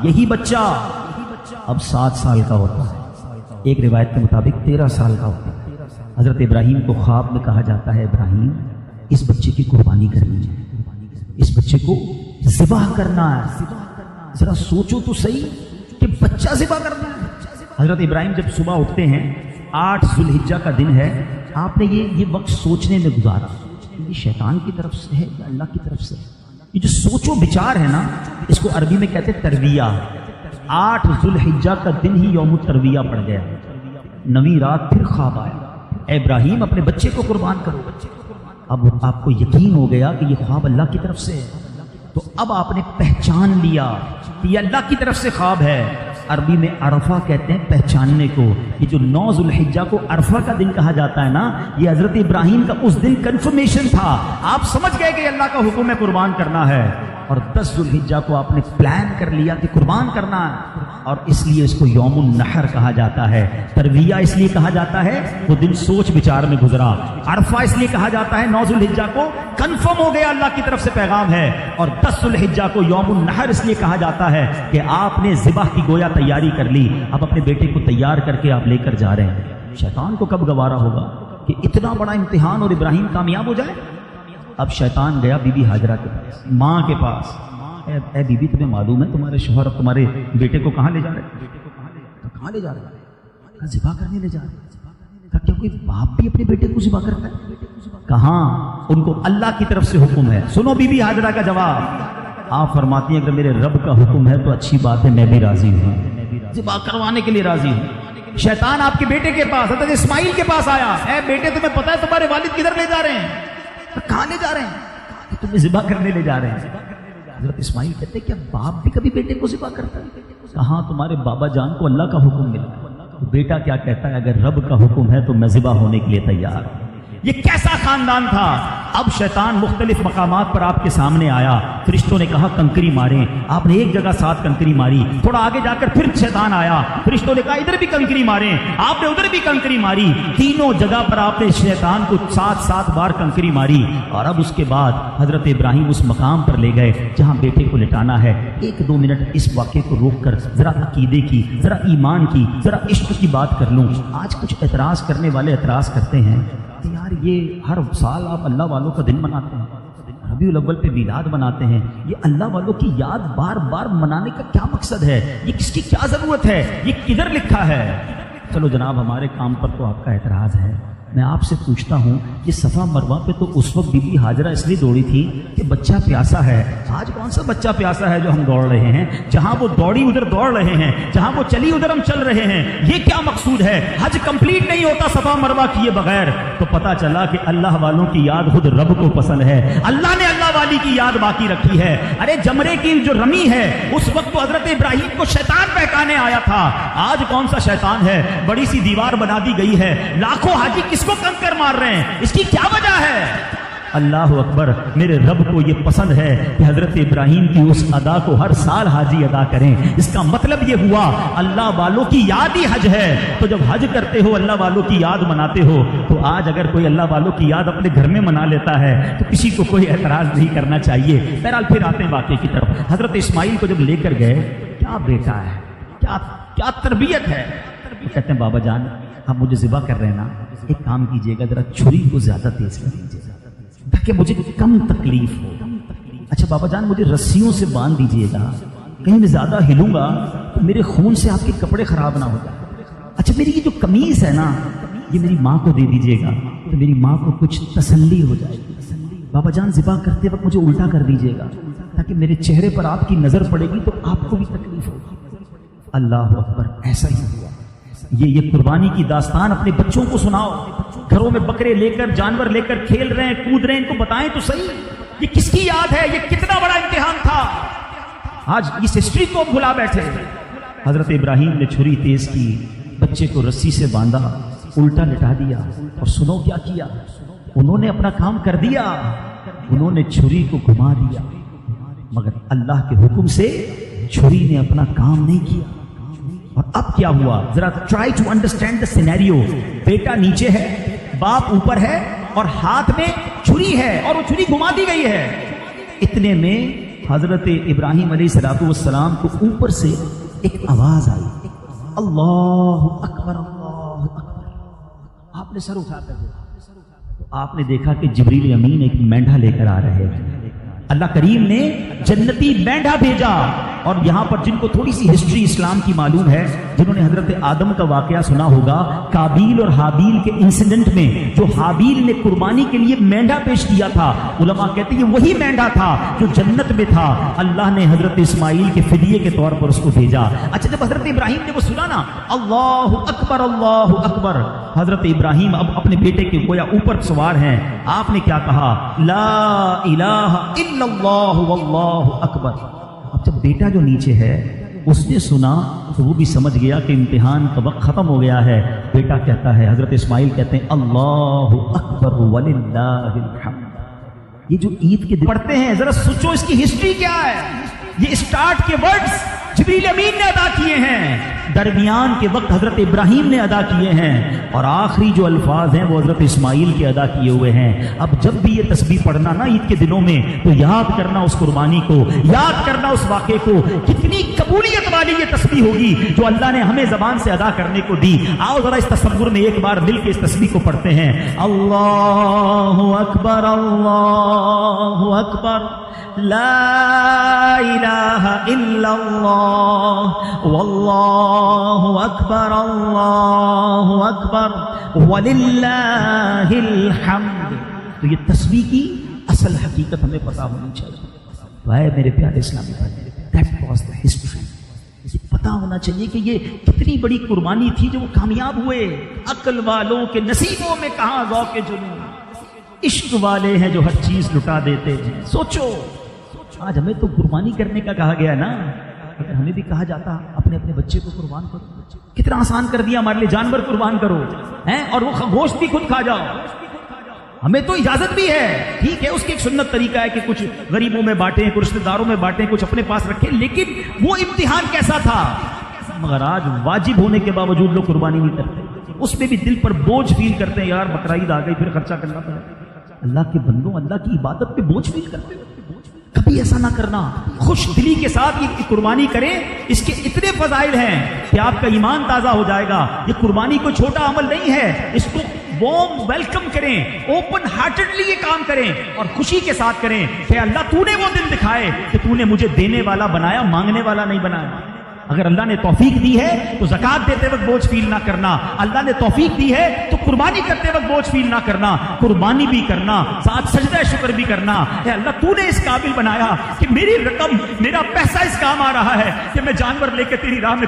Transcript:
یہی بچہ اب 7 سال کا ہوتا ہے، ایک روایت کے مطابق 13 سال کا ہوتا ہے۔ حضرت ابراہیم کو خواب میں کہا جاتا ہے ابراہیم اس بچے کی قربانی کرنی ہے، اس بچے کو ذبح کرنا ہے۔ ذرا سوچو تو صحیح کہ بچہ ذبح کرنا ہے۔ حضرت ابراہیم جب صبح اٹھتے ہیں، 8 ذو الحجہ کا دن ہے، آپ نے یہ وقت سوچنے میں گزارا، یہ شیطان کی طرف سے ہے یا اللہ کی طرف سے؟ یہ جو سوچ و بچار ہے نا، اس کو عربی میں کہتے ہیں ترویہ۔ 8 ذو الحجہ کا دن ہی یوم الترویہ پڑ گیا، 9ویں رات پھر خواب آیا، اے ابراہیم اپنے بچے کو قربان کرو۔ اب آپ کو یقین ہو گیا کہ یہ خواب اللہ کی طرف سے ہے، تو اب آپ نے پہچان لیا کہ یہ اللہ کی طرف سے خواب ہے۔ عربی میں عرفہ کہتے ہیں پہچاننے کو۔ یہ جو 9 ذو الحجہ کو عرفہ کا دن کہا جاتا ہے نا، یہ حضرت ابراہیم کا اس دن کنفرمیشن تھا، آپ سمجھ گئے کہ اللہ کا حکم ہے قربان کرنا ہے، اور 10 ذو الحجہ کو آپ نے پلان کر لیا کہ قربان کرنا ہے، اور اس لیے اس کو یوم النحر کہا جاتا ہے۔ ترویہ اس لیے کہا جاتا ہے وہ دن سوچ بچار میں گزرا، عرفہ اس لیے کہا جاتا ہے 9 ذو الحجہ کو کنفرم ہو گیا اللہ کی طرف سے پیغام ہے، اور 10 ذو الحجہ کو یوم النحر اس لیے کہا جاتا ہے کہ آپ نے ذبح کی گویا تیاری کر لی، اب اپنے بیٹے کو تیار کر کے آپ لے کر جا رہے ہیں۔ شیطان کو کب گوارا ہوگا کہ اتنا بڑا امتحان اور ابراہیم کامیاب ہو جائے؟ اب شیطان گیا بی بی ہاجرہ کے پاس، ماں کے پاس، اے بی بی تمہیں معلوم ہے تمہارے شوہر اب تمہارے بیٹے کو کہاں لے جا رہے ہیں؟ کہاں لے جا رہے ہیں؟ کہا ذبح کرنے لے جا رہے ہیں۔ کہا کیا کوئی باپ بھی اپنے بیٹے کو ذبح کرتا ہے؟ کہاں، ان کو اللہ کی طرف سے حکم ہے۔ سنو بی بی ہاجرہ کا جواب، آپ فرماتی ہیں اگر میرے رب کا حکم ہے تو اچھی بات ہے، میں بھی راضی ہوں، ذبح کروانے کے لیے راضی ہوں۔ شیطان آپ کے بیٹے کے پاس، حضرت اسماعیل کے پاس آیا، اے بیٹے تمہیں پتہ ہے تمہارے والد کدھر لے جا رہے ہیں؟ کہاں لے جا رہے ہیں؟ تمہیں ذبح کرنے لے جا رہے ہیں۔ حضرت اسماعیل کہتے ہیں کیا باپ بھی کبھی بیٹے کو ذبح کرتا ہے؟ کہاں تمہارے بابا جان کو اللہ کا حکم ملا، تو بیٹا کیا کہتا ہے اگر رب کا حکم ہے تو میں ذبح ہونے کے لیے تیار ہوں۔ یہ کیسا خاندان تھا؟ اب شیطان مختلف مقامات پر آپ کے سامنے آیا، فرشتوں نے کہا کنکری ماریں، آپ نے ایک جگہ 7 کنکری ماری، تھوڑا آگے جا کر پھر شیطان آیا، فرشتوں نے کہا ادھر بھی کنکری ماریں، آپ نے ادھر بھی کنکری ماری، تینوں جگہ پر آپ نے شیطان کو 7 بار کنکری ماری، اور اب اس کے بعد حضرت ابراہیم اس مقام پر لے گئے جہاں بیٹے کو لٹانا ہے۔ 1-2 منٹ اس واقعے کو روک کر ذرا عقیدے کی، ذرا ایمان کی، ذرا عشق کی بات کر لوں۔ آج کچھ اعتراض کرنے والے اعتراض کرتے ہیں کہ یار یہ ہر سال آپ اللہ والوں کا دن مناتے ہیں، ربیع الاول پہ میلاد مناتے ہیں، یہ اللہ والوں کی یاد بار بار منانے کا کیا مقصد ہے؟ یہ کس کی کیا ضرورت ہے؟ یہ کدھر لکھا ہے؟ چلو جناب ہمارے کام پر تو آپ کا اعتراض ہے، میں آپ سے پوچھتا ہوں یہ صفا مروہ پہ تو اس وقت بی بی ہاجرہ اس لیے دوڑی تھی کہ بچہ پیاسا ہے، آج کون سا بچہ پیاسا ہے جو ہم دوڑ رہے ہیں؟ جہاں وہ دوڑی ادھر دوڑ رہے ہیں، جہاں وہ چلی ادھر ہم چل رہے ہیں، یہ کیا مقصود ہے؟ حج کمپلیٹ نہیں ہوتا صفا مروہ کیے بغیر۔ تو پتا چلا کہ اللہ والوں کی یاد خود رب کو پسند ہے، اللہ نے اللہ والی کی یاد باقی رکھی ہے۔ ارے جمرے کی جو رمی ہے اس وقت تو حضرت ابراہیم کو شیطان بہکانے آیا تھا، آج کون سا شیطان ہے؟ بڑی سی دیوار بنا دی گئی ہے، لاکھوں حاجی کس کو کنکر مار رہے ہیں، اس کی کیا وجہ ہے؟ اللہ اکبر، میرے رب کو یہ پسند ہے کہ حضرت ابراہیم کی اس ادا کو ہر سال حاجی ادا کریں۔ اس کا مطلب یہ ہوا اللہ والوں کی یاد ہی حج ہے۔ تو جب حج کرتے ہو، اللہ والوں کی یاد مناتے ہو، تو آج اگر کوئی اللہ والوں کی یاد اپنے گھر میں منا لیتا ہے تو کسی کو کوئی اعتراض نہیں کرنا چاہیے۔ بہرحال پھر آتے ہیں واقعے کی طرف۔ حضرت اسماعیل کو جب لے کر گئے، کیا بیٹا ہے، کیا تربیت ہے، وہ کہتے ہیں بابا جان آپ مجھے ذبح کر رہے ہیں نا، ایک کام کیجئے گا ذرا چھری کو زیادہ تیز کر دیجیے تاکہ مجھے کم تکلیف ہو۔ اچھا بابا جان مجھے رسیوں سے باندھ دیجیے گا، کہیں میں زیادہ ہلوں گا تو میرے خون سے آپ کے کپڑے خراب نہ ہو جائیں۔ اچھا میری یہ جو قمیض ہے نا، یہ میری ماں کو دے دیجیے گا تو میری ماں کو کچھ تسلی ہو جائے گی۔ بابا جان ذبح کرتے وقت مجھے الٹا کر دیجیے گا تاکہ میرے چہرے پر آپ کی نظر پڑے گی تو آپ کو بھی تکلیف ہوگی۔ اللہ اکبر، ایسا ہی ہوا۔ یہ قربانی کی داستان اپنے بچوں کو سناؤ، گھروں میں بکرے لے کر، جانور لے کر کھیل رہے ہیں، کود رہے ہیں، ان کو بتائیں تو صحیح یہ کس کی یاد ہے، یہ کتنا بڑا امتحان تھا۔ آج اس ہسٹری کو بھلا بیٹھے۔ حضرت ابراہیم نے چھری تیز کی، بچے کو رسی سے باندھا، الٹا لٹا دیا، اور سنو کیا کیا، انہوں نے اپنا کام کر دیا، انہوں نے چھری کو گھما دیا، مگر اللہ کے حکم سے چھری نے اپنا کام نہیں کیا۔ اور اب کیا ہوا، ذرا try to understand the scenario. بیٹا نیچے ہے، باپ اوپر ہے، اور ہاتھ میں چھری ہے، اور وہ چھری گھما دی گئی ہے۔ اتنے میں حضرت ابراہیم علیہ السلام کو اوپر سے ایک آواز آئی، اللہ اکبر اللہ اکبر۔ آپ نے سر اٹھا کر دیکھا تو آپ نے دیکھا کہ جبریل امین ایک مینڈھا لے کر آ رہے ہیں۔ اللہ کریم نے جنتی مینڈھا بھیجا، اور یہاں پر جن کو تھوڑی سی ہسٹری اسلام کی معلوم ہے، جنہوں نے حضرت آدم کا واقعہ سنا ہوگا، قابیل اور حابیل کے انسیڈنٹ میں جو حابیل نے قربانی کے لیے مینڈھا پیش کیا تھا، علماء کہتے ہیں وہی مینڈھا تھا جو جنت میں تھا، اللہ نے حضرت اسماعیل کے فدیے کے طور پر اس کو بھیجا۔ اچھا، جب حضرت ابراہیم نے وہ سنا نا، اللہ اکبر اللہ اکبر، حضرت ابراہیم اب اپنے بیٹے کے گویا اوپر سوار ہیں، آپ نے کیا کہا؟ لا الہ الا اللہ واللہ اکبر۔ اب جب بیٹا جو نیچے ہے اس نے سنا تو وہ بھی سمجھ گیا کہ امتحان کا وقت ختم ہو گیا ہے۔ بیٹا کہتا ہے، حضرت اسماعیل کہتے ہیں، اللہ اکبر وللہ الحمد۔ یہ جو عید کے دن پڑھتے ہیں، ذرا سوچو اس کی ہسٹری کیا ہے۔ یہ اسٹارٹ کے ورڈز جبریل امین نے ادا کیے ہیں، درمیان کے وقت حضرت ابراہیم نے ادا کیے ہیں، اور آخری جو الفاظ ہیں وہ حضرت اسماعیل کے ادا کیے ہوئے ہیں۔ اب جب بھی یہ تسبیح پڑھنا نا عید کے دنوں میں، تو یاد کرنا اس قربانی کو، یاد کرنا اس واقعے کو۔ کتنی قبولیت والی یہ تسبیح ہوگی جو اللہ نے ہمیں زبان سے ادا کرنے کو دی۔ آؤ ذرا اس تصور میں ایک بار مل کے اس تسبیح کو پڑھتے ہیں۔ اللہ اکبر اللہ اکبر، لا الہ الا اللہ واللہ اکبر اللہ اکبر وللہ الحمد۔ تو یہ تسبیح کی اصل حقیقت ہمیں پتہ ہونی چاہیے۔ بھائی میرے پیارے اسلامی بھائی، دیٹ واز دی ہسٹری۔ یہ پتہ ہونا چاہیے کہ یہ کتنی بڑی قربانی تھی جو وہ کامیاب ہوئے۔ عقل والوں کے نصیبوں میں کہاں ذوق جنون، عشق والے ہیں جو ہر چیز لٹا دیتے ہیں۔ سوچو، آج ہمیں تو قربانی کرنے کا کہا گیا نا، اگر ہمیں بھی کہا جاتا اپنے اپنے بچے کو قربان کرو، کتنا آسان کر دیا ہمارے لیے، جانور قربان کرو ہیں اور وہ گوشت بھی خود کھا جاؤ۔ ہمیں تو اجازت بھی ہے، ٹھیک ہے، اس کی ایک سنت طریقہ ہے کہ کچھ غریبوں میں بانٹیں، کچھ رشتے داروں میں بانٹیں، کچھ اپنے پاس رکھیں، لیکن وہ امتحان کیسا تھا؟ مگر آج واجب ہونے کے باوجود لوگ قربانی نہیں کرتے، اس میں بھی دل پر بوجھ فیل کرتے ہیں، یار بقر عید آ گئی پھر خرچہ کرنا پڑا۔ اللہ کے بندوں، اللہ کی عبادت پہ بوجھ فیل کرتے ہو، کبھی ایسا نہ کرنا، خوش دلی کے ساتھ یہ قربانی کریں۔ اس کے اتنے فضائل ہیں کہ آپ کا ایمان تازہ ہو جائے گا۔ یہ قربانی کوئی چھوٹا عمل نہیں ہے، اس کو وارم ویلکم کریں، اوپن ہارٹڈلی یہ کام کریں اور خوشی کے ساتھ کریں کہ اللہ تو نے وہ دن دکھائے کہ تو نے مجھے دینے والا بنایا، مانگنے والا نہیں بنایا۔ اگر اللہ نے توفیق دی ہے تو زکات دیتے وقت بوجھ فیل نہ کرنا، اللہ نے توفیق دی ہے تو قربانی کرتے وقت بوجھ فیل نہ کرنا، قربانی بھی کرنا، ساتھ سجدہ شکر بھی کرنا۔ اے اللہ تو نے اس قابل بنایا کہ میری رقم، میرا پیسہ اس کام آ رہا ہے کہ میں جانور لے کے تیری راہ میں